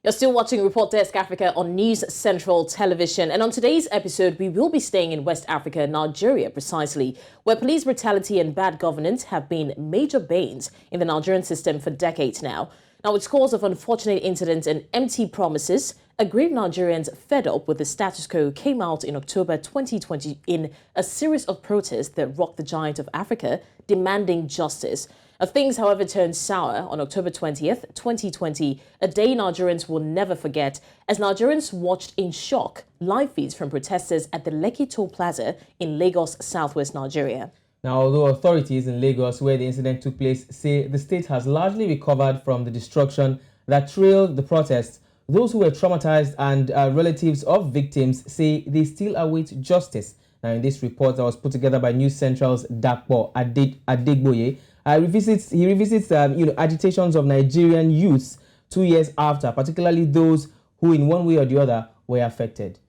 You're still watching Report Desk Africa on News Central Television. And on today's episode, we will be staying in West Africa, Nigeria precisely, where police brutality and bad governance have been major banes in the Nigerian system for decades now. Now, with scores of unfortunate incidents and empty promises, aggrieved Nigerians fed up with the status quo came out in October 2020 in a series of protests that rocked the giant of Africa, demanding justice. Things, however, turned sour on October 20th, 2020, a day Nigerians will never forget, as Nigerians watched in shock live feeds from protesters at the Lekki Toll Plaza in Lagos, southwest Nigeria. Now, although authorities in Lagos, where the incident took place, say the state has largely recovered from the destruction that trailed the protests, those who were traumatized and relatives of victims say they still await justice. Now, in this report that was put together by News Central's Dapo Adegboye, he revisits agitations of Nigerian youths 2 years after, particularly those who in one way or the other were affected.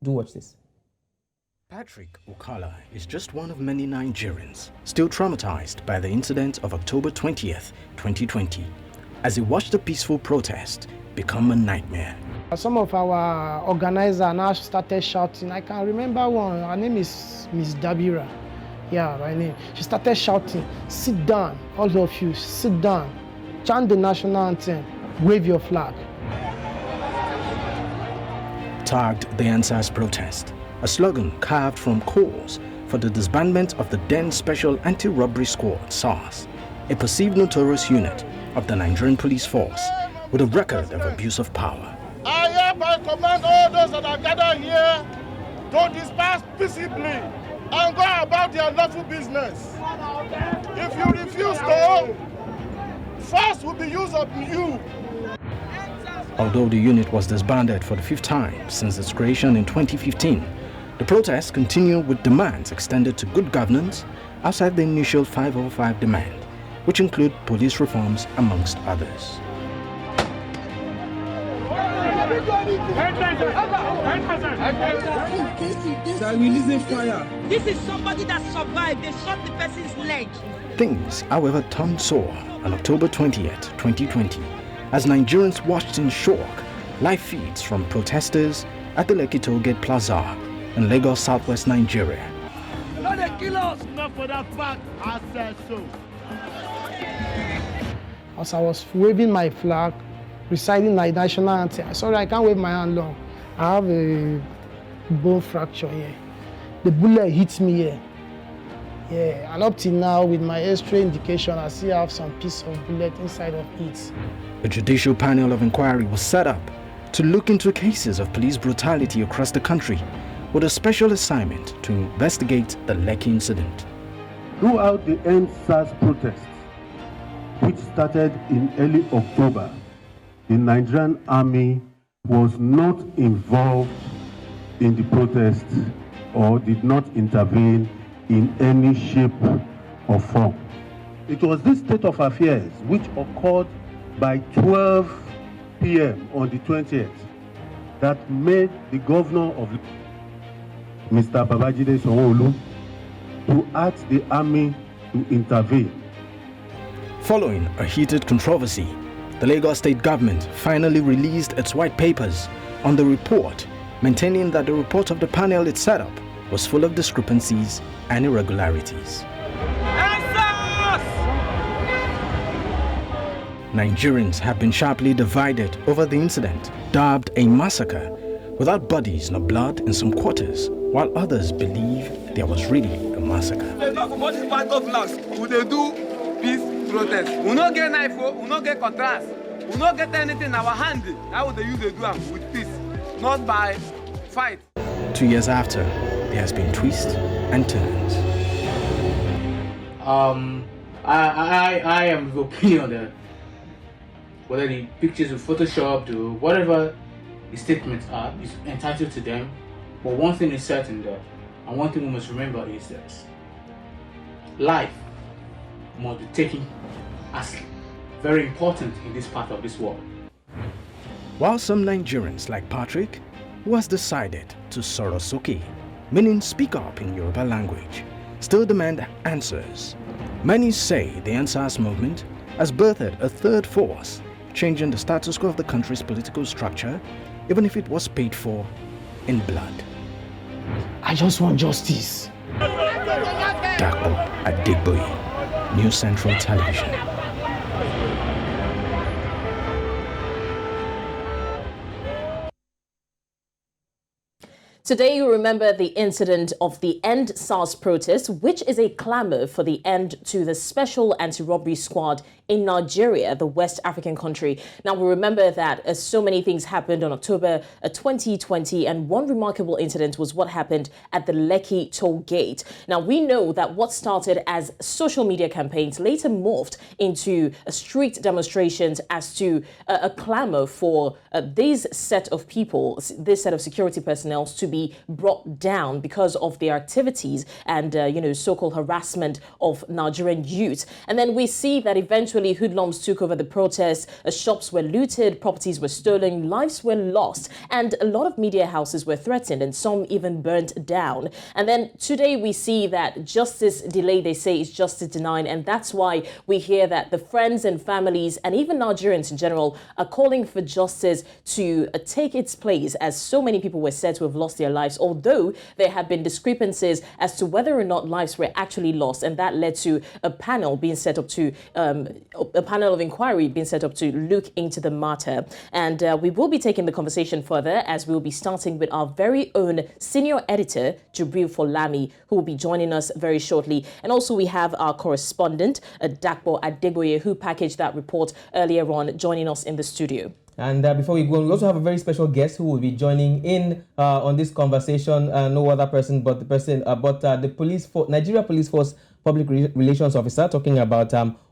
Do watch this. Patrick Okala is just one of many Nigerians still traumatized by the incident of October 20th, 2020, as he watched the peaceful protest become a nightmare. Some of our organizers now started shouting. I can remember one, her name is Miss Dabira. Yeah, my name. She started shouting, "Sit down, all of you, sit down. Chant the national anthem, wave your flag." Tagged the Sars protest, a slogan carved from calls for the disbandment of the then Special Anti-Robbery Squad, Sars, a perceived notorious unit of the Nigerian police force with a record of abuse of power. I hereby command all those that are gathered here to disperse peaceably and go about their lawful business. If you refuse to, force will be used on you. Although the unit was disbanded for the 5th time since its creation in 2015, the protests continue with demands extended to good governance outside the initial 505 demand, which include police reforms amongst others. They're releasing fire. This is somebody that survived. They shot the person's leg. Things, however, turned sour on October 20th, 2020, as Nigerians watched in shock live feeds from protesters at the Lekki Toll Gate Plaza in Lagos, southwest Nigeria. Not they kill us, not for that fact, I said so. As I was waving my flag, reciting my national anthem, sorry, I can't wave my hand long. I have a bone fracture here. The bullet hit me here. Yeah, and up till now, with my X-ray indication, I still have some piece of bullet inside of it. A judicial panel of inquiry was set up to look into cases of police brutality across the country, with a special assignment to investigate the Lekki incident. Throughout the Sars protests, which started in early October, the Nigerian army was not involved in the protest or did not intervene in any shape or form. It was this state of affairs which occurred by 12 p.m. on the 20th that made the governor of Mr. Babajide Sanwo-Olu to ask the army to intervene. Following a heated controversy, the Lagos state government finally released its white papers on the report, maintaining that the report of the panel it set up was full of discrepancies and irregularities. Nigerians have been sharply divided over the incident, dubbed a massacre, without bodies nor blood in some quarters, while others believe there was really a massacre. They talk about this bad governance. Would they do peace protest? We not get knife, we not get contrast. We not get anything in our hand. How would they use the do with peace, not by fight? 2 years after, there has been twists and turns. I am of the opinion that whether the pictures are photoshopped or whatever the statements are, is entitled to them. But one thing is certain that, and one thing we must remember is that life must be taken as very important in this part of this world. While some Nigerians like Patrick, who has decided to sorosoke, meaning speak up in Yoruba language, still demand answers, many say the Sars movement has birthed a third force changing the status quo of the country's political structure, even if it was paid for in blood. I just want justice. Dapo Adegboye, News Central Television. Today, you remember the incident of the End Sars protest, which is a clamor for the end to the Special Anti-Robbery Squad in Nigeria, the West African country. Now, we remember that so many things happened on October 2020, and one remarkable incident was what happened at the Lekki toll gate. Now, we know that what started as social media campaigns later morphed into street demonstrations as to a clamor for this set of people, this set of security personnel to be brought down because of their activities and, so-called harassment of Nigerian youth. And then we see that eventually hoodlums took over the protests, shops were looted, properties were stolen, lives were lost, and a lot of media houses were threatened and some even burnt down. And then today we see that justice delayed, they say, is justice denied, and that's why we hear that the friends and families and even Nigerians in general are calling for justice to take its place, as so many people were said to have lost their lives, although there have been discrepancies as to whether or not lives were actually lost, and that led to a panel being set up to a panel of inquiry being set up to look into the matter. And we will be taking the conversation further, as we'll be starting with our very own senior editor, Jubril Folami, who will be joining us very shortly. And also we have our correspondent, Dapo Adegboye, who packaged that report earlier on, joining us in the studio. And before we go, we also have a very special guest who will be joining in on this conversation. No other person but the Nigeria Police Force Public Relations Officer, talking about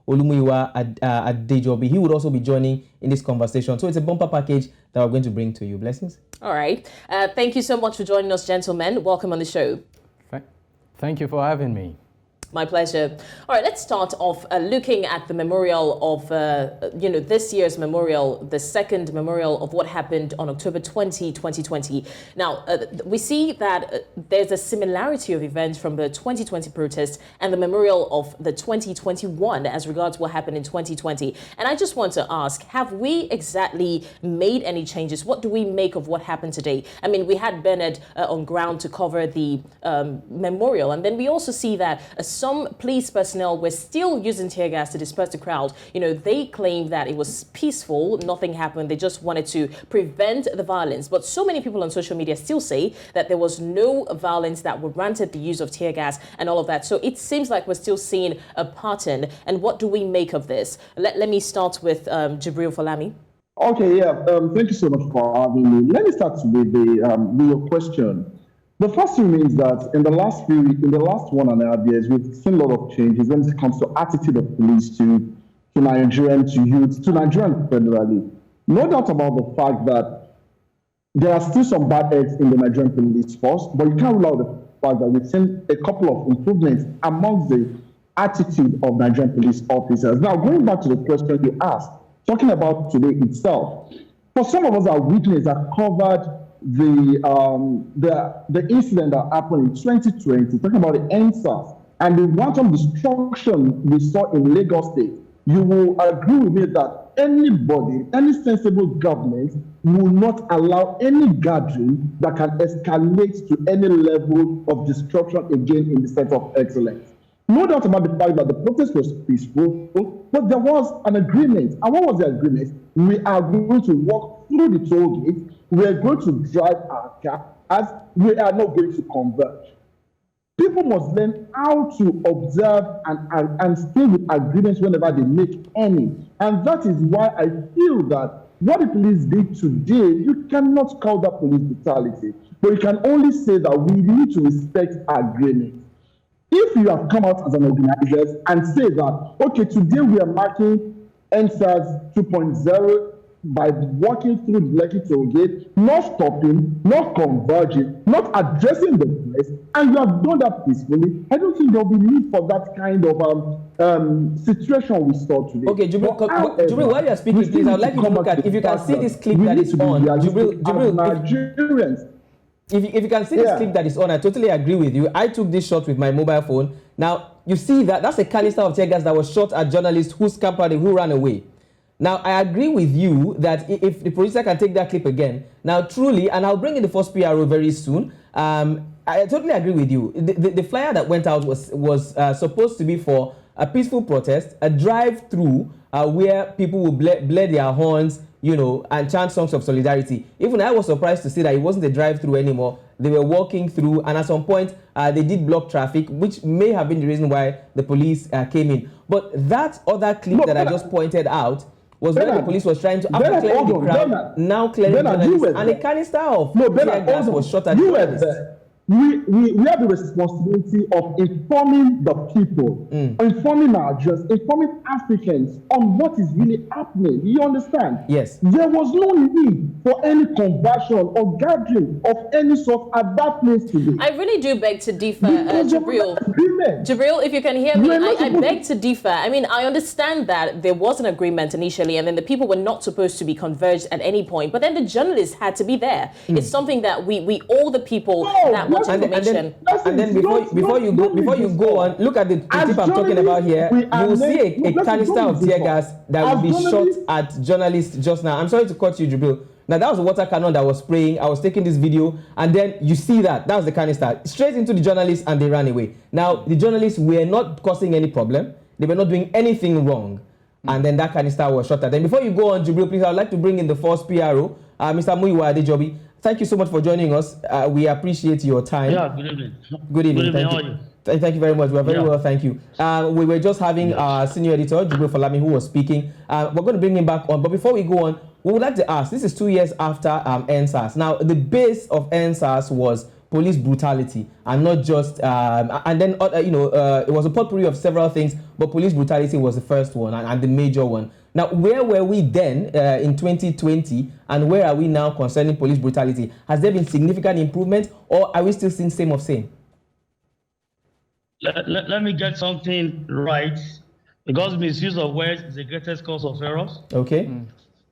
Olumuyiwa Adejobi. He would also be joining in this conversation. So it's a bumper package that we're going to bring to you. Blessings. All right. Thank you so much for joining us, gentlemen. Welcome on the show. Thank you for having me. My pleasure. All right, let's start off looking at the memorial of, this year's memorial, the second memorial of what happened on October 2020. Now, we see that there's a similarity of events from the 2020 protest and the memorial of the 2021 as regards what happened in 2020. And I just want to ask, have we exactly made any changes? What do we make of what happened today? I mean, we had Bernard on ground to cover the memorial, and then we also see that some police personnel were still using tear gas to disperse the crowd. They claimed that it was peaceful, nothing happened, they just wanted to prevent the violence. But so many people on social media still say that there was no violence, that warranted the use of tear gas and all of that. So it seems like we're still seeing a pattern. And what do we make of this? Let me start with Jubril Folami. Okay, thank you so much for having me. Let me start with your question. The first thing means that in the last 1.5 years, we've seen a lot of changes when it comes to attitude of police to Nigerian, to youth, to Nigerian federally. No doubt about the fact that there are still some bad eggs in the Nigerian police force, but you can't rule out the fact that we've seen a couple of improvements amongst the attitude of Nigerian police officers. Now, going back to the question you asked, talking about today itself, for some of us, our witness have covered the incident that happened in 2020, talking about the End Sars and the wanton destruction we saw in Lagos State. You will agree with me that any sensible government will not allow any gathering that can escalate to any level of destruction again in the center of excellence. No doubt about the fact that the protest was peaceful, but there was an agreement. And what was the agreement? We are going to walk through the toll gate. We are going to drive our car, as we are not going to converge. People must learn how to observe and stay with agreements whenever they make any. And that is why I feel that what the police did today, you cannot call that police brutality, but you can only say that we need to respect agreements. If you have come out as an organizer and say that, okay, today we are marking End Sars 2.0 by walking through the Lekki toll gate, not stopping, not converging, not addressing the place, and you have done that peacefully, I don't think there will be need for that kind of situation we saw today. Okay, Jubril, while you are speaking, please, I would like you to look at, if you can see this clip that is on, Jubril, Nigerians. If you can see this clip that is on, I totally agree with you. I took this shot with my mobile phone. Now, you see that's a canister of tear gas that was shot at journalists who scampered and who ran away. Now, I agree with you that if the producer can take that clip again, now truly, and I'll bring in the first PRO very soon, I totally agree with you. The flyer that went out was supposed to be for a peaceful protest, a drive-through where people will blare their horns, you know, and chant songs of solidarity. Even I was surprised to see that it wasn't a drive-through anymore. They were walking through, and at some point, they did block traffic, which may have been the reason why the police came in. But that other clip that I just pointed out was where the police was trying to, after clearing the crowd, now clearing journalists, and a canister of tear gas was shot at journalists. We have the responsibility of informing the people, informing our just, informing Africans on what is really happening. You understand? Yes. There was no need for any conversion or gathering of any sort at that place today. I really do beg to differ, Jubril. Jubril, if you can hear me, I beg to differ. I mean, I understand that there was an agreement initially, and then the people were not supposed to be converged at any point, but then the journalists had to be there. It's something that we all the people that and then before you go on, look at the tip I'm talking about here. You will see a canister of tear gas that will be shot at journalists just now. I'm sorry to cut you, Jubril. Now that was a water cannon that was spraying. I was taking this video, and then you see that was the canister straight into the journalists, and they ran away. Now the journalists were not causing any problem. They were not doing anything wrong, and then that canister was shot at them. Before you go on, Jubril, please, I would like to bring in the first PRO, Mr. Olumuyiwa Adejobi. Thank you so much for joining us. We appreciate your time. Yeah, good evening. Good evening. Good evening. How are you? Thank you very much. We are very well, thank you. We were just having our senior editor, Jubril Folami, who was speaking. We're going to bring him back on. But before we go on, we would like to ask, this is 2 years after Sars. Now, the base of Sars was police brutality, and not just, and then, it was a potpourri of several things, but police brutality was the first one and the major one. Now, where were we then in 2020, and where are we now concerning police brutality? Has there been significant improvement, or are we still seeing same of same? Let me get something right, because misuse of words is the greatest cause of errors. Okay.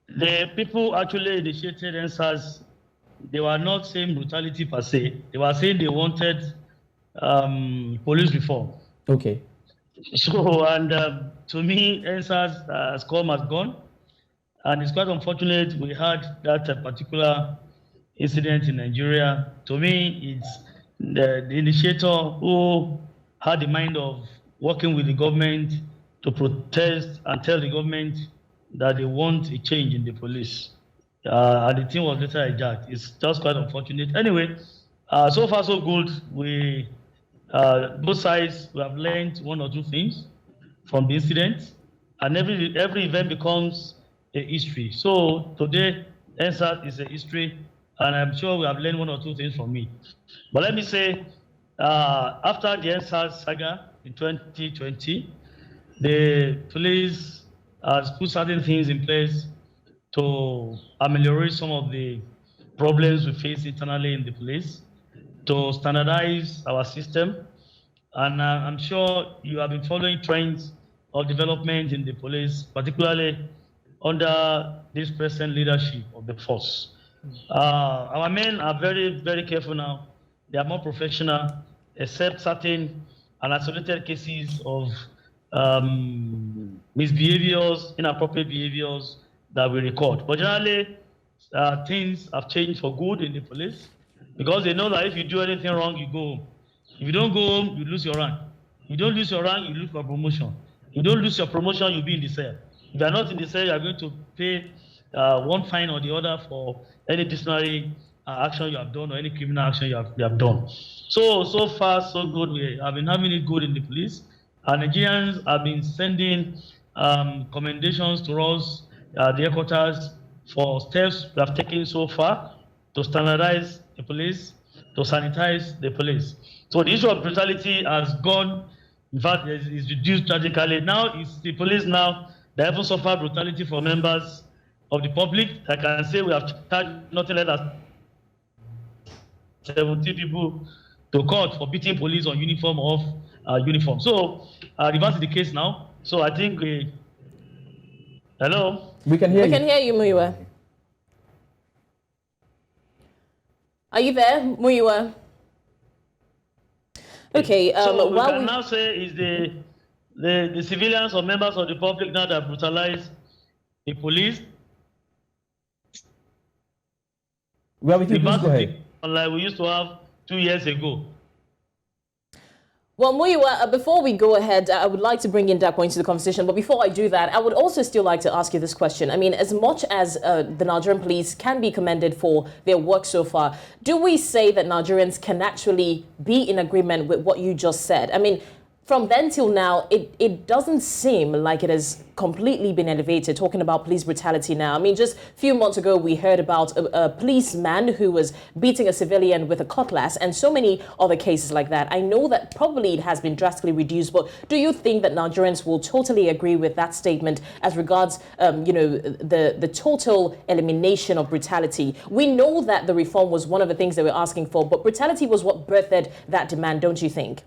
The people actually initiated NSAS, they were not saying brutality per se. They were saying they wanted police reform. Okay. So, and to me, NSAS has come, has gone. And it's quite unfortunate we had that particular incident in Nigeria. To me, it's the initiator who had the mind of working with the government to protest and tell the government that they want a change in the police. And the thing was later hijacked. It's just quite unfortunate. Anyway, so far so good. We both sides, we have learned one or two things from the incident, and every event becomes a history. So today, NSAS is a history, and I'm sure we have learned one or two things from it. But let me say, after the NSAS saga in 2020, the police has put certain things in place to ameliorate some of the problems we face internally in the police, to standardize our system. And I'm sure you have been following trends of development in the police, particularly under this present leadership of the force. Our men are very, very careful now. They are more professional, except certain and isolated cases of misbehaviors, inappropriate behaviors that we record. But generally, things have changed for good in the police, because they know that if you do anything wrong, you go home. If you don't go home, you lose your rank. If you don't lose your rank, you lose your promotion. If you don't lose your promotion, you'll be in the cell. If you are not in the cell, you are going to pay one fine or the other for any disciplinary action you have done or any criminal action you have done. So far, so good. We have been having it good in the police. Nigerians have been sending commendations to us, the headquarters, for steps we have taken so far to standardize the police, to sanitize the police. So the issue of brutality has gone, in fact, is reduced tragically. Now it's the police now that even suffer brutality for members of the public. I can say we have charged nothing less than 70 people to court for beating police on uniform of uniform. So reverse the case now. So I think hello? We can hear you. We can hear you, Muyiwa. Are you there, Muyiwa? Okay, so we can now say is the civilians or members of the public now that brutalize the police. We are with you. Please go ahead. Like we used to have 2 years ago. Well, Muyiwa, before we go ahead, I would like to bring in Dapo into the conversation. But before I do that, I would also still like to ask you this question. I mean, as much as the Nigerian police can be commended for their work so far, do we say that Nigerians can actually be in agreement with what you just said? I mean, from then till now, it doesn't seem like it has completely been elevated, talking about police brutality now. I mean, just a few months ago, we heard about a policeman who was beating a civilian with a cutlass and so many other cases like that. I know that probably it has been drastically reduced, but do you think that Nigerians will totally agree with that statement as regards, the total elimination of brutality? We know that the reform was one of the things they were asking for, but brutality was what birthed that demand, don't you think?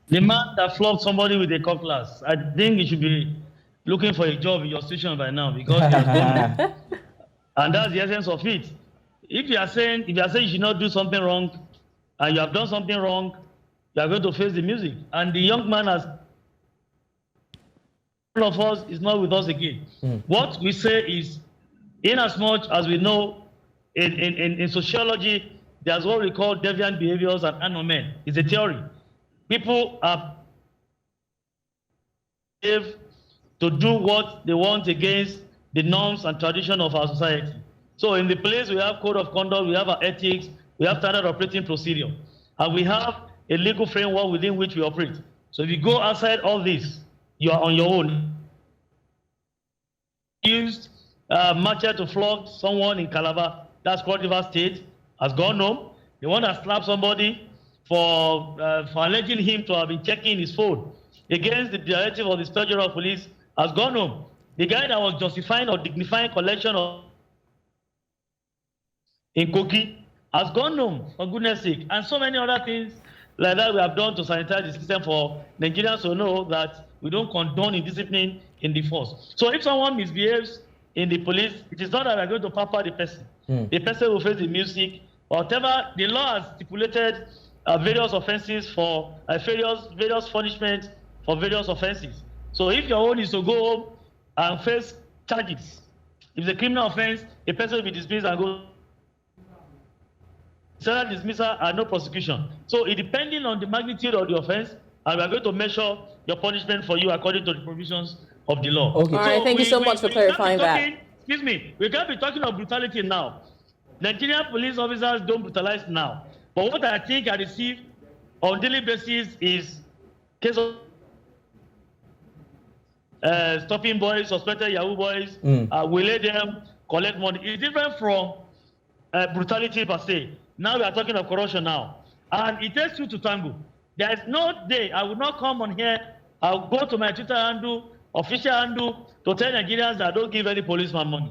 The man that flogged somebody with a cutlass, I think he should be looking for a job in your station by now because he has gone. And that's the essence of it. If you are saying you should not do something wrong, and you have done something wrong, you are going to face the music. And the young man has one of us is not with us again. What we say is, in as much as we know in sociology, there's what we call deviant behaviors and anomen. It's a theory. People are able to do what they want against the norms and tradition of our society. So in the place we have code of conduct, we have our ethics, we have standard operating procedure, and we have a legal framework within which we operate. So if you go outside all this, you are on your own. Used machete to flog someone in Calabar, that's Cross River State, has gone home. The one that slapped somebody for alleging him to have been checking his phone against the directive of the Inspector General of Police has gone home. The guy that was justifying or dignifying collection of in Kogi has gone home, for goodness sake. And so many other things like that we have done to sanitize the system for Nigerians to know that we don't condone indiscipline in the force. So if someone misbehaves in the police, it is not that we're going to pamper the person. The person will face the music, whatever the law has stipulated. Various offenses for various punishments for various offenses. So if your own is to go home and face charges, if it's a criminal offense, a person will be dismissed and go. Self dismissal and no prosecution. So it depending on the magnitude of the offense, and we are going to measure your punishment for you according to the provisions of the law. Okay. All right, thank you so much for clarifying that. Excuse me, we can't be talking of brutality now. Nigerian police officers don't brutalize now. But what I think I receive on daily basis is case of stopping boys, suspected Yahoo boys, we let them collect money. It's different from brutality per se. Now we are talking of corruption now. And it takes two to tango. There is no day I will not come on here, I'll go to my Twitter handle, official handle, to tell Nigerians that I don't give any policeman money.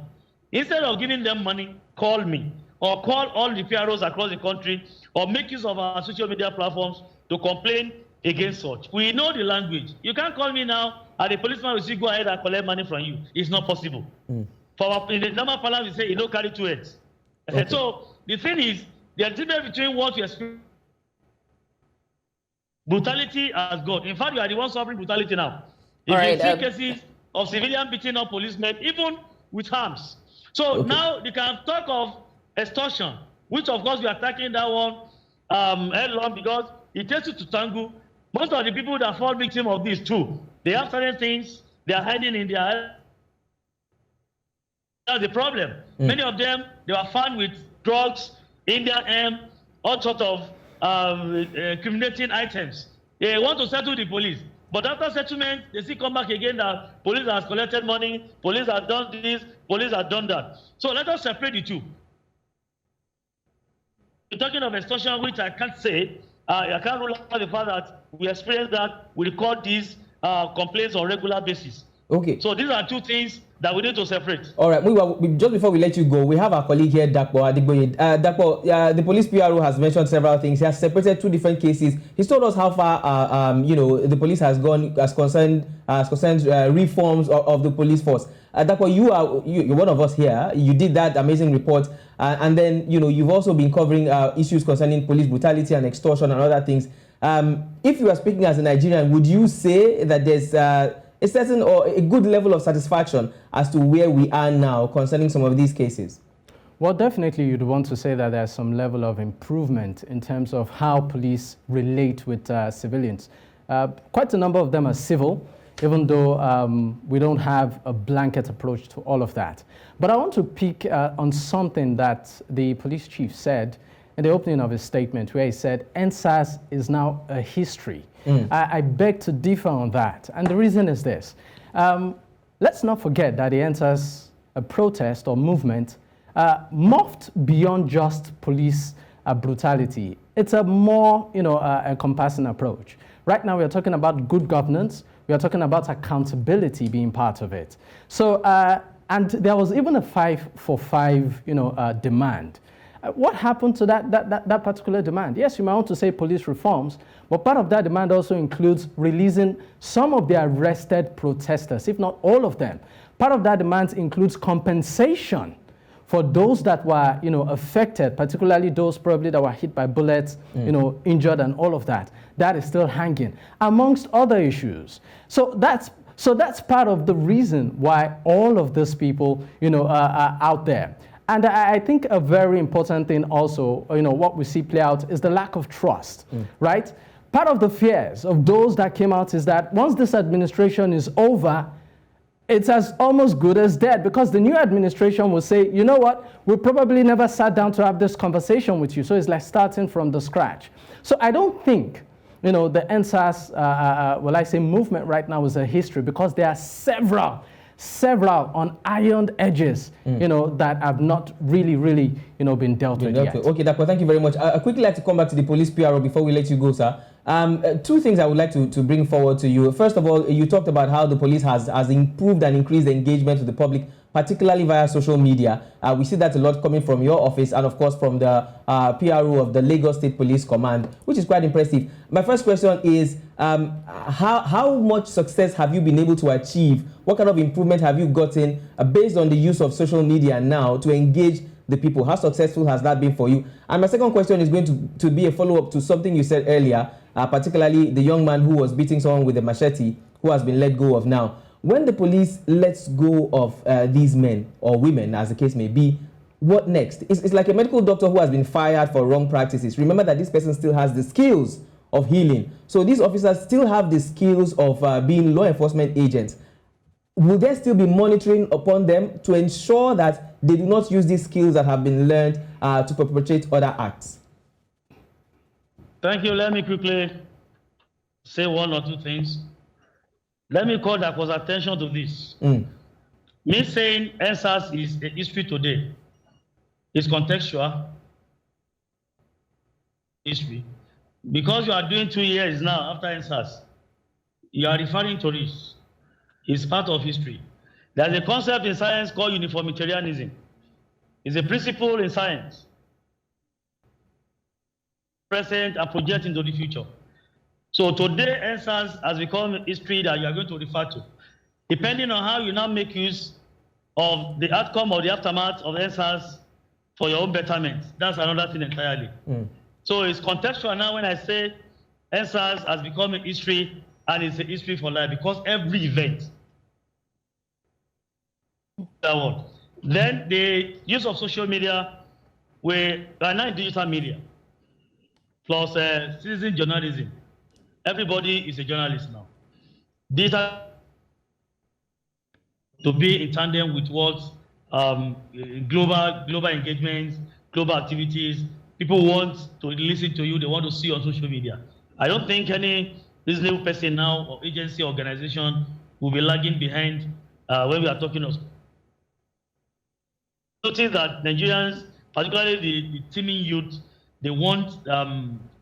Instead of giving them money, call me. Or call all the PROs across the country, or make use of our social media platforms to complain against such. We know the language. You can't call me now, and the policeman will say, go ahead and collect money from you. It's not possible. For in the normal parlance, we say, you don't carry two heads. Okay. So the thing is, the difference between what you experience, brutality has gone. In fact, you are the one suffering brutality now. If you see cases of civilian beating up policemen, even with arms. So now they can talk of extortion, which of course we are attacking that one headlong because it takes you to tango. Most of the people that fall victim of this too, they have certain things they are hiding in their head. That's the problem. Many of them, they were found with drugs, Indian all sorts of criminating items. They want to settle the police. But after settlement, they still come back again that police has collected money, police has done this, police has done that. So let us separate the two. You're talking of extortion, which I can't say. I can't rule out the fact that we experience that. We record these complaints on a regular basis. Okay. So these are two things that we need to separate. All right. Just before we let you go, we have our colleague here, Dapo Adegboye. Dapo, the police PRO has mentioned several things. He has separated two different cases. He's told us how far, the police has gone as concerns reforms of the police force. Dapo, you're one of us here. You did that amazing report, and then you've also been covering issues concerning police brutality and extortion and other things. If you are speaking as a Nigerian, would you say that there's a certain or a good level of satisfaction as to where we are now concerning some of these cases? Well, definitely you'd want to say that there's some level of improvement in terms of how police relate with civilians. Quite a number of them are civil, even though we don't have a blanket approach to all of that. But I want to pick on something that the police chief said in the opening of his statement, where he said, EndSARS is now a history. I beg to differ on that. And the reason is this. Let's not forget that the EndSARS protest or movement morphed beyond just police brutality. It's a more, encompassing approach. Right now, we are talking about good governance. We are talking about accountability being part of it. So, and there was even a 5 for 5, demand. What happened to that particular demand? Yes, you might want to say police reforms, but part of that demand also includes releasing some of the arrested protesters, if not all of them. Part of that demand includes compensation for those that were, affected, particularly those probably that were hit by bullets, injured and all of that. That is still hanging, amongst other issues. So that's part of the reason why all of these people, are out there. And I think a very important thing also, what we see play out is the lack of trust, right? Part of the fears of those that came out is that once this administration is over, it's as almost good as dead, because the new administration will say, you know what, we probably never sat down to have this conversation with you. So it's like starting from the scratch. So I don't think, the EndSARS, movement right now is a history, because there are several on ironed edges, that have not really, been dealt with yet. Okay, Dapo, thank you very much. I quickly like to come back to the police PRO before we let you go, sir. Two things I would like to bring forward to you. First of all, you talked about how the police has improved and increased the engagement with the public, particularly via social media. We see that a lot coming from your office and, of course, from the PRO of the Lagos State Police Command, which is quite impressive. My first question is, how much success have you been able to achieve? What kind of improvement have you gotten based on the use of social media now to engage the people? How successful has that been for you? And my second question is going to be a follow-up to something you said earlier, particularly the young man who was beating someone with a machete, who has been let go of now. When the police lets go of these men or women, as the case may be, what next? It's like a medical doctor who has been fired for wrong practices. Remember that this person still has the skills of healing. So these officers still have the skills of being law enforcement agents. Will there still be monitoring upon them to ensure that they do not use these skills that have been learned to perpetrate other acts? Thank you. Let me quickly say one or two things. Let me call Dapo's attention to this. Me saying EndSARS is a history today is contextual history. Because you are doing 2 years now after EndSARS, you are referring to this. It's part of history. There's a concept in science called uniformitarianism. It's a principle in science, present and project into the future. So today, EndSARS has become history that you are going to refer to. Depending on how you now make use of the outcome or the aftermath of EndSARS for your own betterment, that's another thing entirely. So it's contextual now when I say EndSARS has become a history, and it's a history for life, because every event. That one. Then the use of social media, we are now in digital media, plus citizen journalism. Everybody is a journalist now. Digital to be in tandem with what global engagements, global activities. People want to listen to you. They want to see on social media. I don't think any reasonable person now or agency or organization will be lagging behind when we are talking of. Notice that Nigerians, particularly the teeming youth, they want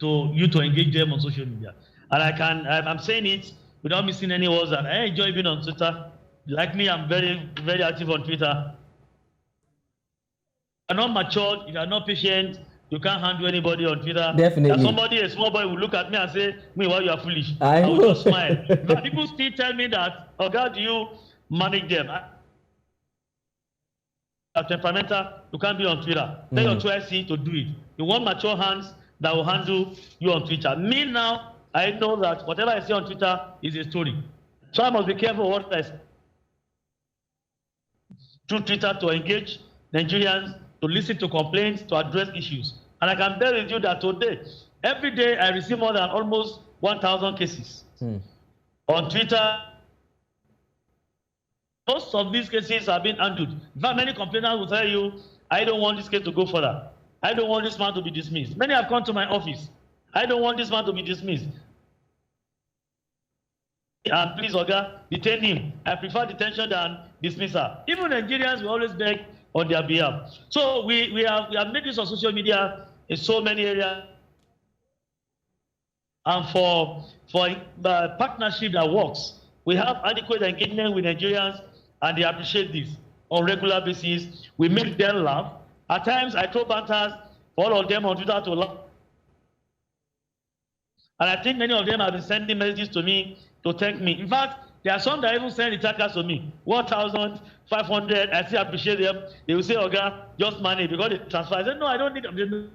you to engage them on social media. And I'm saying it without missing any words. And I enjoy being on Twitter. Like me, I'm very, very active on Twitter. If you're not matured, if you're not patient, you can't handle anybody on Twitter. Definitely. And somebody, a small boy, will look at me and say, "Me, why you are foolish?" I will just smile. But people still tell me that, "Oh God, you manage them." Temperamental, you can't be on Twitter. Tell your 2IC to do it. You want mature hands that will handle you on Twitter. Me now, I know that whatever I say on Twitter is a story. So I must be careful what I say through Twitter to engage Nigerians, to listen to complaints, to address issues. And I can tell you that today, every day I receive more than almost 1,000 cases. On Twitter, most of these cases have been handled. In fact, many complainants will tell you, I don't want this case to go further. I don't want this man to be dismissed. Many have come to my office. I don't want this man to be dismissed. And please, Oga, detain him. I prefer detention than dismissal. Even Nigerians will always beg on their behalf. So we have made this on social media in so many areas. And for the partnership that works, we have adequate engagement with Nigerians, and they appreciate this on regular basis. We make them laugh. At times, I throw banters for all of them on Twitter to laugh. And I think many of them have been sending messages to me to thank me. In fact, there are some that even send attackers to me. 1,500, I still appreciate them. They will say, Oga, just money because they transfer. I said, no, I don't need them.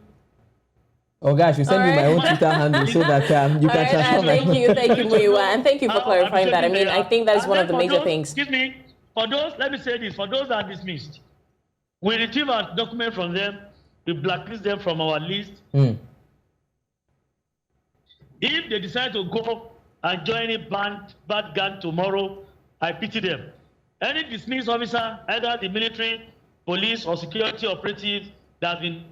Oh gosh, you send me my own Twitter handle so that you can transfer my Thank you, Muyiwa, and thank you for clarifying that. I mean, I think that is one of the major things. Excuse me, for those, let me say this, for those that are dismissed, we retrieve our document from them, we blacklist them from our list. If they decide to go and join a bad gang tomorrow, I pity them. Any dismissed officer, either the military, police, or security operative that has been,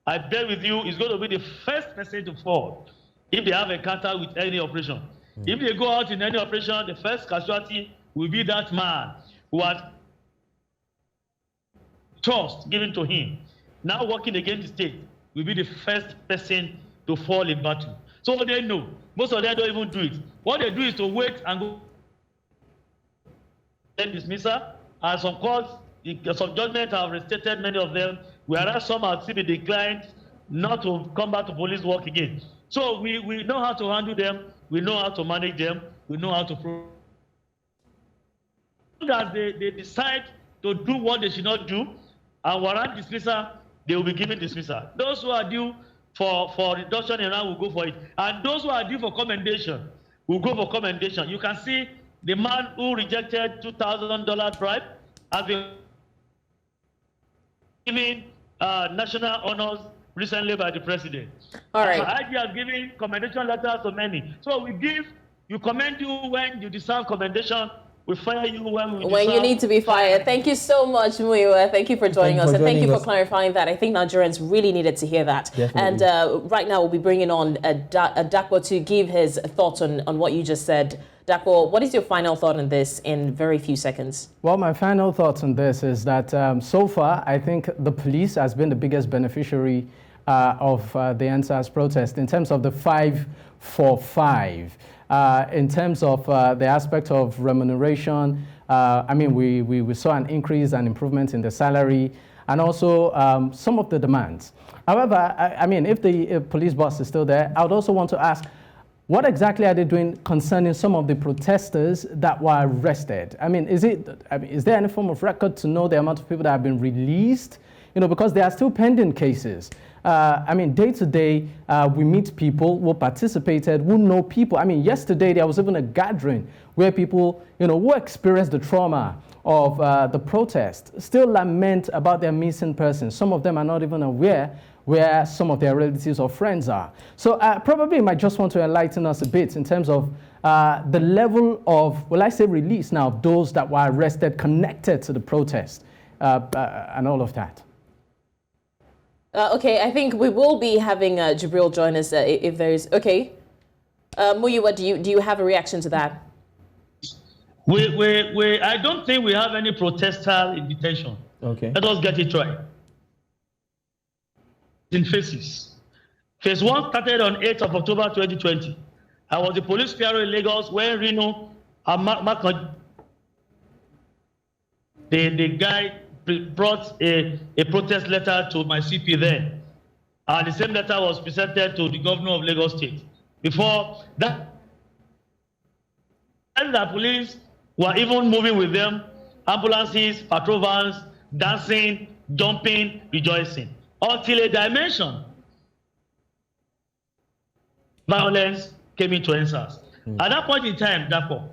I bear with you, is going to be the first person to fall if they have a encounter with any operation. If they go out in any operation, the first casualty will be that man who has trust given to him. Now working against the state will be the first person to fall in battle. So they know. Most of them don't even do it. What they do is to wait and go. Then dismissal, and some courts, some judgments have restated many of them, whereas some have still been declined not to come back to police work again. So we know how to handle them, we know how to manage them, we know how to prove that they decide to do what they should not do and warrant dismissal, they will be given dismissal. Those who are due for reduction in rank will go for it. And those who are due for commendation will go for commendation. You can see the man who rejected $2,000 bribe has been given national honors recently by the president. All right. IG has given commendation letters to many. So you commend you when you deserve commendation. We fire you when you need to be fired. Thank you so much, Muyiwa. Thank you for joining us, and thank you for clarifying that. I think Nigerians really needed to hear that. Definitely. And right now we'll be bringing on Dapo to give his thoughts on what you just said. Dapo, what is your final thought on this in very few seconds? Well, my final thoughts on this is that so far, I think the police has been the biggest beneficiary of the EndSARS protest in terms of the 5 for 5. In terms of the aspect of remuneration, I mean, we saw an increase and improvement in the salary and also some of the demands. However, I mean, if the police boss is still there, I would also want to ask, what exactly are they doing concerning some of the protesters that were arrested? I mean, is there any form of record to know the amount of people that have been released? You know, because there are still pending cases. I mean, day to day, we meet people who participated, who know people. I mean, yesterday there was even a gathering where people, you know, who experienced the trauma of the protest still lament about their missing persons. Some of them are not even aware where some of their relatives or friends are. So probably you might just want to enlighten us a bit in terms of the level of, well, I say release now, of those that were arrested connected to the protest and all of that. Okay, I think we will be having Jubril join us if there's... Okay. Muyiwa, do you have a reaction to that? I don't think we have any protester in detention. Okay. Let us get it right. In phases. Phase 1 started on 8th of October 2020. I was the police bureau in Lagos when Reno and the guy brought a protest letter to my CP then. And the same letter was presented to the governor of Lagos State. Before that, and the police were even moving with them, ambulances, patrol vans, dancing, jumping, rejoicing. Until a dimension, violence came into EndSARS. At that point in time, Dapo,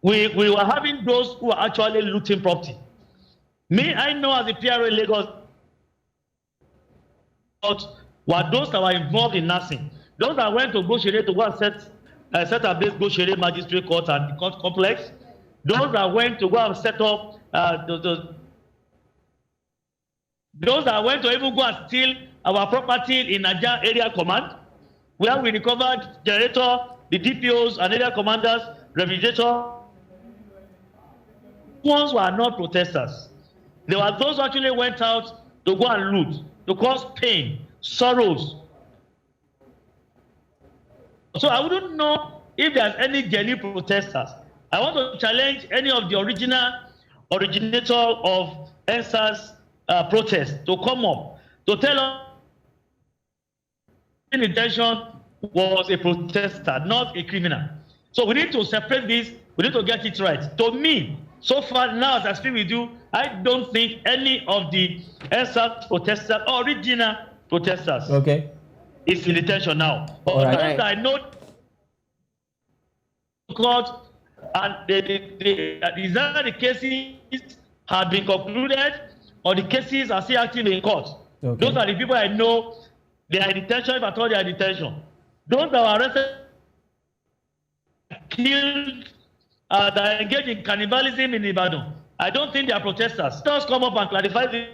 we were having those who are actually looting property. Me, I know as a PRO in Lagos, were those that were involved in nursing. Those that went to Goshere to go and set up this Goshere Magistrate Court and the court complex. Those that went to go and set up those that went to even go and steal our property in Naija Area Command, where we recovered generator, the DPOs and area commanders, refrigerator. Ones were not protesters. There were those who actually went out to go and loot, to cause pain, sorrows. So I wouldn't know if there's any genuine protesters. I want to challenge any of the originator of EndSARS protest to come up to tell us the intention was a protester, not a criminal. So we need to separate this. We need to get it right. To me, so far now as I speak with you, I don't think any of the EndSARS protesters, original protesters, is in detention now. But right. I know court and the cases have been concluded or the cases are still active in court. Those are the people I know they are in detention, if I told they are in detention. Those that were arrested, killed, that are engaged in cannibalism in Ibadan, I don't think they are protesters. Just come up and clarify this.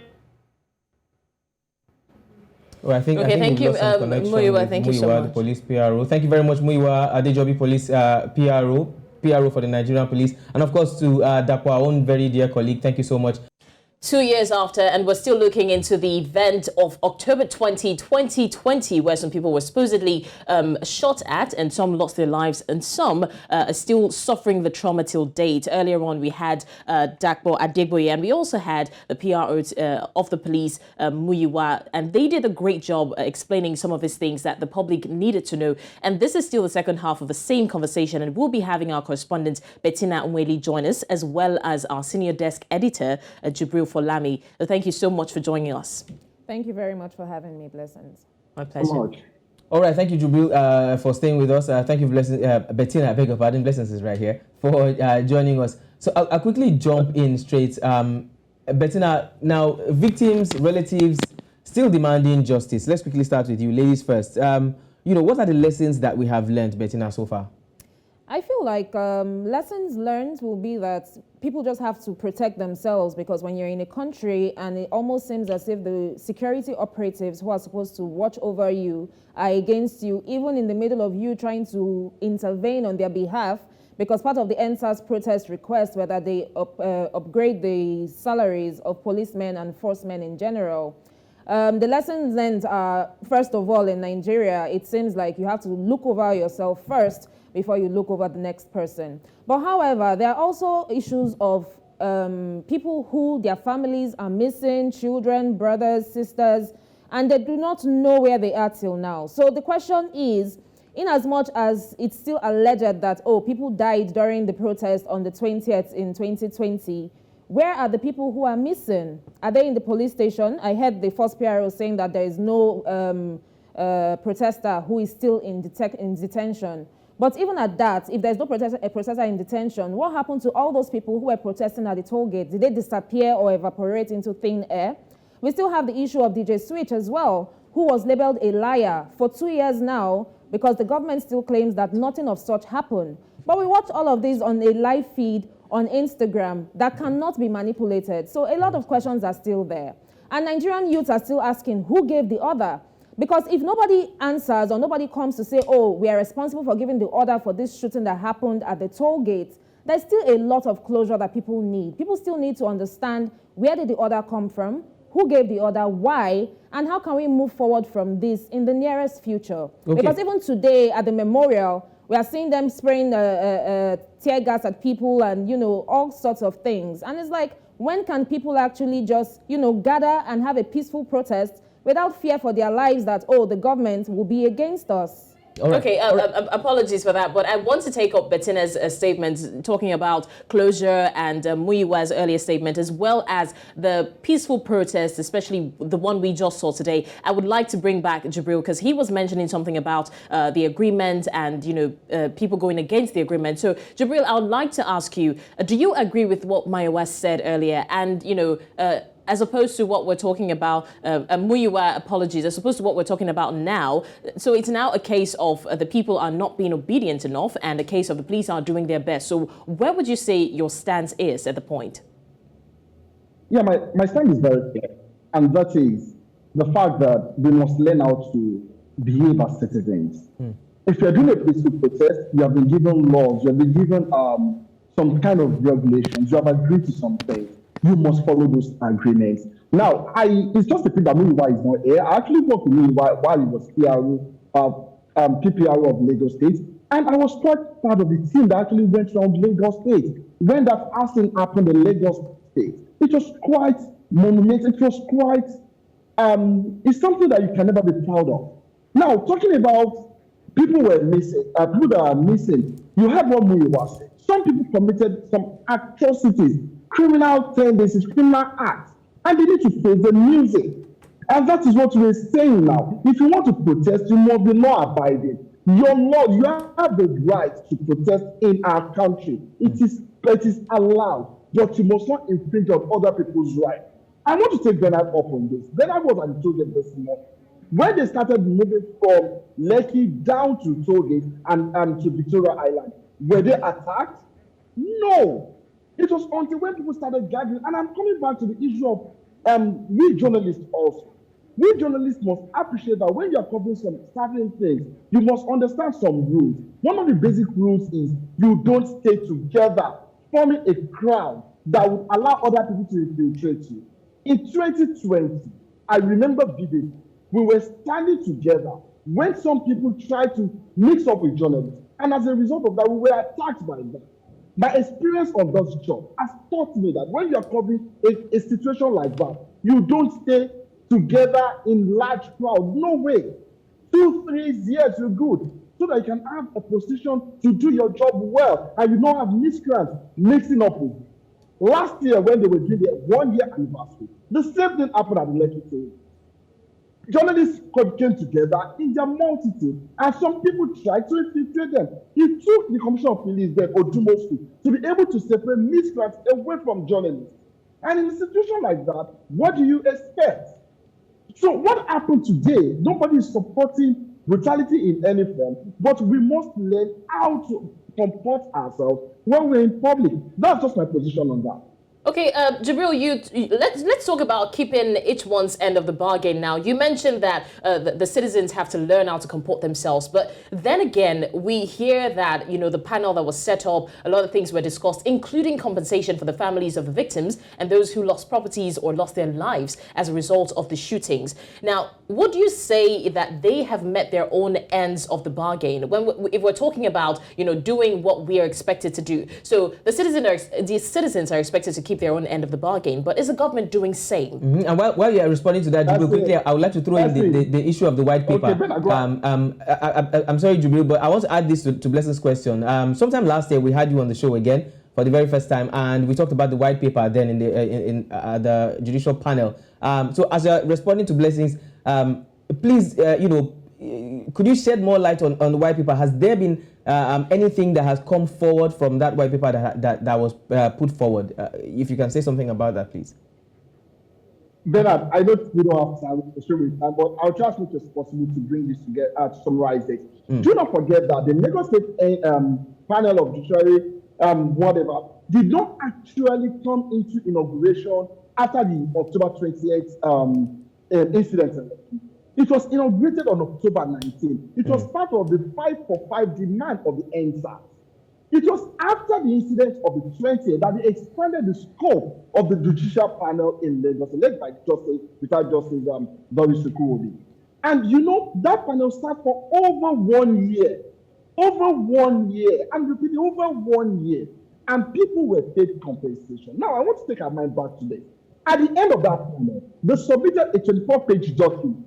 Well, I think thank you, Muyiwa. Thank you so much. The police PRO. Thank you very much, Muyiwa Adejobi, police PRO for the Nigerian police, and of course to Dapo, our own very dear colleague. Thank you so much. 2 years after, and we're still looking into the event of October 2020, where some people were supposedly shot at and some lost their lives and some are still suffering the trauma till date. Earlier on, we had Dapo Adegboye, and we also had the PRO of the police, Muyiwa, and they did a great job explaining some of these things that the public needed to know. And this is still the second half of the same conversation, and we'll be having our correspondent Bettina Nwelih join us, as well as our senior desk editor, Jubril Folami. Thank you so much for joining us. Thank you very much for having me. Blessings. My pleasure. All right, thank you, Jubril, for staying with us. Thank you, Bettina, I beg your pardon, Blessings is right here, for joining us. So I'll quickly jump in straight. Bettina, now victims, relatives, still demanding justice. Let's quickly start with you, ladies first. What are the lessons that we have learned, Bettina, so far? I feel like lessons learned will be that people just have to protect themselves, because when you're in a country and it almost seems as if the security operatives who are supposed to watch over you are against you, even in the middle of you trying to intervene on their behalf, because part of the EndSARS protest request were that they upgrade the salaries of policemen and forcemen in general. The lessons learned are, first of all, in Nigeria, it seems like you have to look over yourself first before you look over the next person. But however, there are also issues of people who their families are missing, children, brothers, sisters, and they do not know where they are till now. So the question is, in as much as it's still alleged that, people died during the protest on the 20th in 2020, where are the people who are missing? Are they in the police station? I heard the first PRO saying that there is no protester who is still in detention. But even at that, if there's no protester in detention, what happened to all those people who were protesting at the toll gate? Did they disappear or evaporate into thin air? We still have the issue of DJ Switch as well, who was labeled a liar for 2 years now, because the government still claims that nothing of such happened. But we watch all of this on a live feed on Instagram that cannot be manipulated. So a lot of questions are still there. And Nigerian youths are still asking, who gave the order? Because if nobody answers or nobody comes to say, we are responsible for giving the order for this shooting that happened at the toll gate, there's still a lot of closure that people need. People still need to understand, where did the order come from, who gave the order, why, and how can we move forward from this in the nearest future? Because even today at the memorial, we are seeing them spraying tear gas at people and, all sorts of things. And it's like, when can people actually just, gather and have a peaceful protest without fear for their lives that, the government will be against us? Right. Okay, apologies for that, but I want to take up Bettina's statement talking about closure and Muyiwa's earlier statement, as well as the peaceful protests, especially the one we just saw today. I would like to bring back Jubril because he was mentioning something about the agreement and, people going against the agreement. So, Jubril, I would like to ask you, do you agree with what Muyiwa said earlier? And, as opposed to what we're talking about, Muyiwa apologies, as opposed to what we're talking about now. So it's now a case of the people are not being obedient enough and a case of the police are doing their best. So where would you say your stance is at the point? Yeah, my stand is very clear. And that is the fact that we must learn how to behave as citizens. If you're doing a peaceful protest, you have been given laws, you have been given some kind of regulations, you have agreed to some things. You must follow those agreements. Now, it's just a pity that Muyiwa is not here. I actually worked with Muyiwa while he was PPRO of Lagos State, and I was quite part of the team that actually went around Lagos State. When that accident happened in Lagos State, it was quite monumental. It was quite, it's something that you can never be proud of. Now, talking about people that are missing, you heard what Muyiwa said. Some people committed some atrocities, criminal tendencies, criminal acts, and they need to face the music. And that is what we're saying now. If you want to protest, you must be law abiding. Your law, you have the right to protest in our country. It is allowed, but you must not infringe on other people's rights. I want to take Bernard up on this. Bernard was at the toll gate this morning. When they started moving from Lekki down to toll gate and to Victoria Island, were they attacked? No. It was until when people started gathering, and I'm coming back to the issue of we journalists also. We journalists must appreciate that when you are covering some certain things, you must understand some rules. One of the basic rules is you don't stay together, forming a crowd that would allow other people to infiltrate you. In 2020, I remember vividly, we were standing together when some people tried to mix up with journalists, and as a result of that, we were attacked by them. My experience on this job has taught me that when you are covering a situation like that, you don't stay together in large crowds. No way. 2-3 years, you're good. So that you can have a position to do your job well and you don't have miscreants mixing up with you. Last year, when they were doing their 1-year anniversary, the same thing happened at the Lekki. Journalists came together in their multitude, and some people tried to infiltrate them. It took the Commissioner of Police there, Mosugu, to be able to separate miscreants away from journalists. And in a situation like that, what do you expect? So what happened today? Nobody is supporting brutality in any form, but we must learn how to comport ourselves when we're in public. That's just my position on that. Okay, Jubril, let's talk about keeping each one's end of the bargain now. You mentioned that the citizens have to learn how to comport themselves, but then again, we hear that, the panel that was set up, a lot of things were discussed, including compensation for the families of the victims and those who lost properties or lost their lives as a result of the shootings. Now, would you say that they have met their own ends of the bargain if we're talking about, doing what we are expected to do? So the citizens are expected to keep their own end of the bargain, but is the government doing same? And while you are responding to that, Jubril, quickly, I would like to throw in the issue of the white paper. Okay, I'm sorry, Jubril, but I want to add this to Blessing's question. Sometime last year, we had you on the show again for the very first time, and we talked about the white paper then in the judicial panel. So as you're responding to Blessings, please, could you shed more light on the white paper? Has there been anything that has come forward from that white paper that was put forward? If you can say something about that, please. Bernard, I know we don't have time to show with time, but I'll try as much as possible to bring this together to summarize it. Do not forget that the Lagos State panel of judiciary, did not actually come into inauguration after the October 28th incident. It was inaugurated on October 19. It was part of the 5-for-5 demand of the NSAS. It was after the incident of the 20th that they expanded the scope of the judicial panel in Lagos, led by retired Justice Doris Sukuobi. And that panel sat for over 1 year. Over 1 year. I'm repeating, over 1 year. And people were paid compensation. Now, I want to take our mind back to this. At the end of that panel, they submitted a 24-page document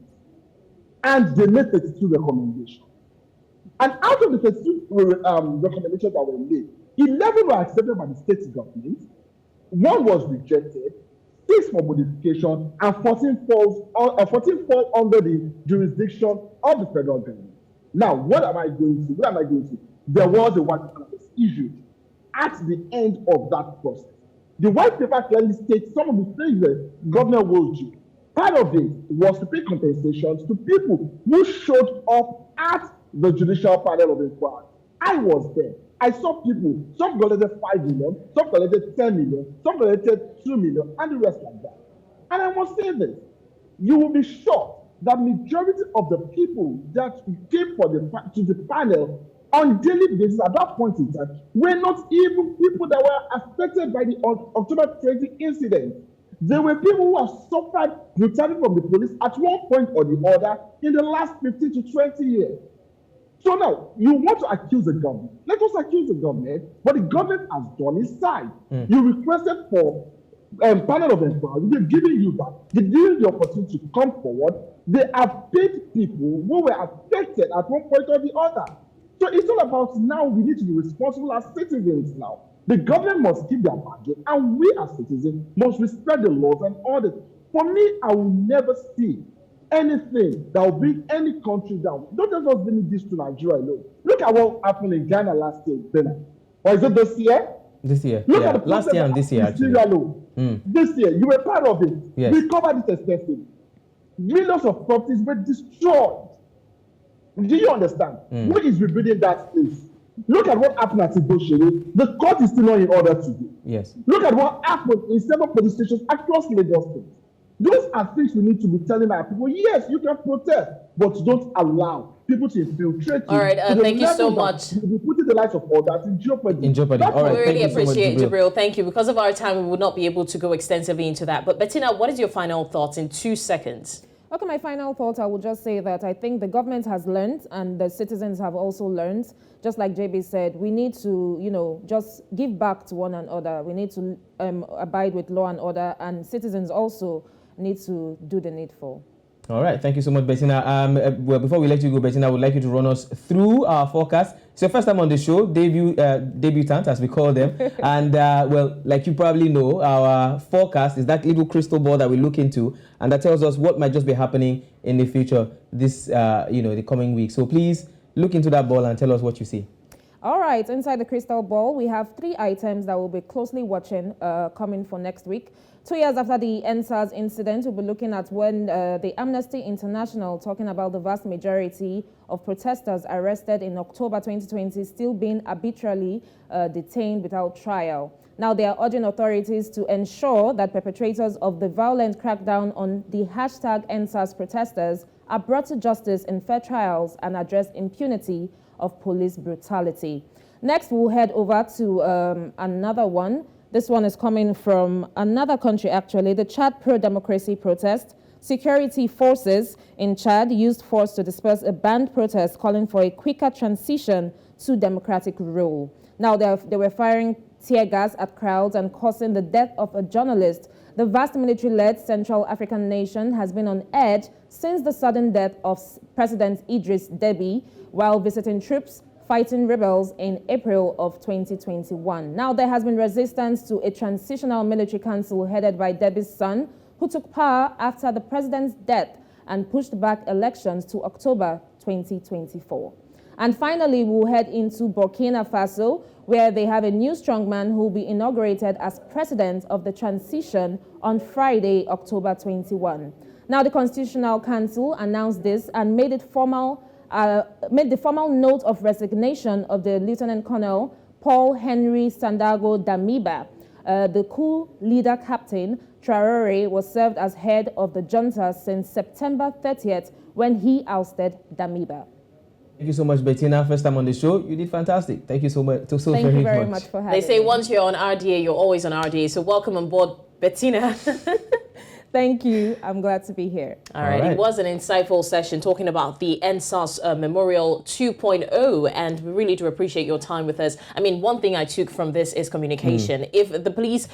and they made 32 recommendations. And out of the 32 recommendations that were made, 11 were accepted by the state government, 1 was rejected, 6 for modification, and 14 fall under the jurisdiction of the federal government. Now, what am I going to? Where am I going to? There was a white paper issued at the end of that process. The white paper clearly states some of the things that government will do. Part of it was to pay compensations to people who showed up at the judicial panel of inquiry. I was there. I saw people, some collected 5 million, some collected 10 million, some collected 2 million, and the rest like that. And I must say this, you will be shocked that majority of the people that came to the panel on daily basis at that point in time were not even people that were affected by the October 20 incident. There were people who have suffered brutality from the police at one point or the other in the last 15 to 20 years. So now, you want to accuse the government. Let us accuse the government, but the government has done its side. You requested for panel of inquiry. They've given you that. They give you the opportunity to come forward. They have paid people who were affected at one point or the other. So it's all about now we need to be responsible as citizens now. The government must keep their budget, and we as citizens must respect the laws and orders. For me, I will never see anything that will bring any country down. Don't just limit this to Nigeria alone. Look at what happened in Ghana last year, Benin. Or is it this year? This year. Look at the last year and this year, actually. This year, you were part of it. Yes. We covered it extensively. Millions of properties were destroyed. Do you understand? Who is rebuilding that place? Look at what happened at Igbo. The court is still not in order today. Yes. Look at what happened in several police stations across Lagos State. Those are things we need to be telling our people. Yes, you can protest, but don't allow people to infiltrate you. All right, thank you so much. You'll be putting the lives of others in jeopardy. All right, we really appreciate so much, Jubril. Thank you. Because of our time, we would not be able to go extensively into that. But Bettina, what is your final thoughts in 2 seconds? Okay, my final thought, I will just say that I think the government has learned and the citizens have also learned. Just like JB said, we need to, just give back to one another. We need to abide with law and order, and citizens also need to do the needful. All right, thank you so much, Bettina. Well, before we let you go, Bettina, I would like you to run us through our forecast. It's your first time on the show, debutant, as we call them. And, well, like you probably know, our forecast is that little crystal ball that we look into, and that tells us what might just be happening in the future, the coming week. So please look into that ball and tell us what you see. All right, inside the crystal ball, we have 3 items that we'll be closely watching coming for next week. 2 years after the Sars incident, we'll be looking at when the Amnesty International talking about the vast majority of protesters arrested in October 2020 still being arbitrarily detained without trial. Now, they are urging authorities to ensure that perpetrators of the violent crackdown on the #EndSARS protesters are brought to justice in fair trials and address impunity of police brutality. Next, we'll head over to another one. This one is coming from another country, actually, the Chad pro-democracy protest. Security forces in Chad used force to disperse a banned protest calling for a quicker transition to democratic rule. Now, they were firing tear gas at crowds and causing the death of a journalist. The vast military-led Central African nation has been on edge since the sudden death of President Idris Deby while visiting troops fighting rebels in April of 2021. Now, there has been resistance to a transitional military council headed by Deby's son, who took power after the president's death and pushed back elections to October 2024. And finally, we'll head into Burkina Faso, where they have a new strongman who will be inaugurated as president of the transition on Friday, October 21. Now, the Constitutional Council announced this and made the formal note of resignation of the Lieutenant Colonel Paul Henry Sandaogo Damiba. The coup leader captain Traoré was served as head of the junta since September 30th when he ousted Damiba. Thank you so much, Bettina. First time on the show. You did fantastic. Thank you so much. Thank you very much for having me. They say once you're on RDA, you're always on RDA. So welcome on board, Bettina. Thank you. I'm glad to be here. All right. It was an insightful session talking about the NSAS Memorial 2.0, and we really do appreciate your time with us. I mean, one thing I took from this is communication. If the police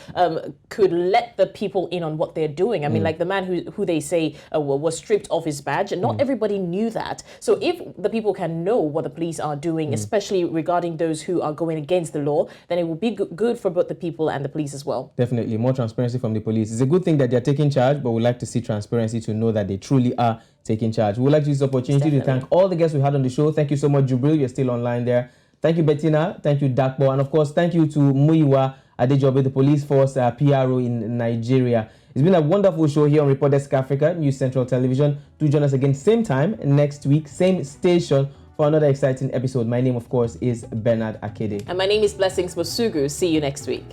could let the people in on what they're doing, I mean, like the man who they say was stripped of his badge, and not everybody knew that. So if the people can know what the police are doing, especially regarding those who are going against the law, then it will be good for both the people and the police as well. Definitely, more transparency from the police. It's a good thing that they're taking charge, but we'd like to see transparency to know that they truly are taking charge. We'd like to use this opportunity to thank all the guests we had on the show. Thank you so much, Jubril. You're still online there. Thank you, Bettina. Thank you, Dapo. And of course, thank you to Olumuyiwa Adejobi, the police force PRO in Nigeria. It's been a wonderful show here on Report Desk Africa, News Central Television. Do join us again same time next week, same station, for another exciting episode. My name, of course, is Bernard Akede. And my name is Blessings Mosugu. See you next week.